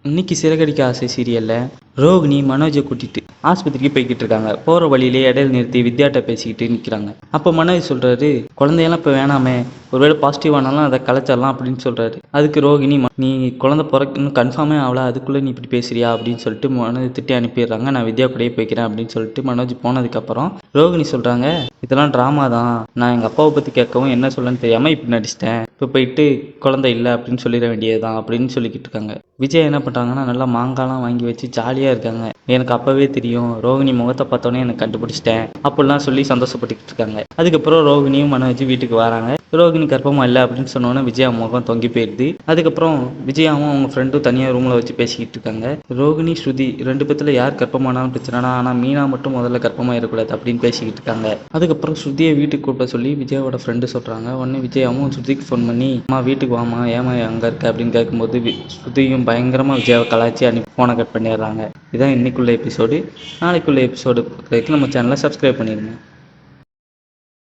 இன்னைக்கு சிறகடிக்க ஆசை சீரியலில் ரோகிணி மனோஜை கூட்டிட்டு ஆஸ்பத்திரிக்கு போய்கிட்டு இருக்காங்க. போகிற வழியிலே இடையில நிறுத்தி வித்யாட்ட பேசிக்கிட்டு நிற்கிறாங்க. அப்போ மனோஜ் சொல்கிறாரு, குழந்தையெல்லாம் இப்போ வேணாமே, ஒருவேளை பாசிட்டிவ் ஆனாலும் அதை கலைச்சிடலாம் அப்படின்னு சொல்கிறாரு. அதுக்கு ரோகிணி, நீ குழந்தை பிறக்கணும் கன்ஃபார்மே ஆகல, அதுக்குள்ளே நீ இப்படி பேசுறியா அப்படின்னு சொல்லிட்டு மனோஜ் திட்டி அனுப்பிடுறாங்க. நான் வித்யா கூடயே போய்க்கிறேன் அப்படின்னு சொல்லிட்டு மனோஜ் போனதுக்கப்புறம் ரோகிணி சொல்கிறாங்க, இதெல்லாம் ட்ராமா தான், நான் எங்கள் அப்பாவை பற்றி கேட்கவும் என்ன சொல்லன்னு தெரியாமல் இப்படி நடிச்சிட்டேன், இப்போ போயிட்டு குழந்தை இல்லை அப்படின்னு சொல்லிட வேண்டியது தான் அப்படின்னு சொல்லிக்கிட்டு இருக்காங்க. விஜய் என்ன பண்ணுறாங்கன்னா, நல்லா மாங்காய்லாம் வாங்கி வச்சு ஜாலியாக இருக்காங்க. எனக்கு அப்போவே தெரியும், ரோகிணி முகத்தை பார்த்தோன்னே எனக்கு கண்டுபிடிச்சிட்டேன் அப்படிலாம் சொல்லி சந்தோஷப்பட்டுக்கிட்டு இருக்காங்க. அதுக்கப்புறம் ரோகிணியும் மனோஜ் வீட்டுக்கு வராங்க. ரோகிணி கர்ப்பமா இல்லை அப்படின்னு சொன்னோன்னே விஜயா முகம் தொங்கி போயிடுது. அதுக்கப்புறம் விஜயாவும் அவங்க ஃப்ரெண்டும் தனியாக ரூமில் வச்சு பேசிக்கிட்டு இருக்காங்க. ரோகிணி ஸ்ருதி 2 பேத்துல யார் கர்ப்பமானாலும் பிரச்சனைனா, ஆனால் மீனா மட்டும் முதல்ல கர்ப்பமாக இருக்கக்கூடாது அப்படின்னு பேசிக்கிட்டு இருக்காங்க. அதுக்கப்புறம் ஸ்ருதியை வீட்டுக்கு கூப்பிட சொல்லி விஜயாவோட ஃப்ரெண்டு சொல்கிறாங்க. உடனே விஜயாவும் ஸ்ருதிக்கு ஃபோன் பண்ணி, அம்மா வீட்டுக்கு வாமா, ஏமா அங்கே இருக்க அப்படின்னு கேட்கும்போது ஸ்ருதியும் பயங்கரமாக விஜயாவை கலாய்ச்சி அனுப்பி ஃபோனை கட் பண்ணிடுறாங்க. இதான் இன்னைக்குள்ள எபிசோடு. நாளைக்குள்ள எபிசோடு நம்ம சேனலை சப்ஸ்கிரைப் பண்ணிடுங்க.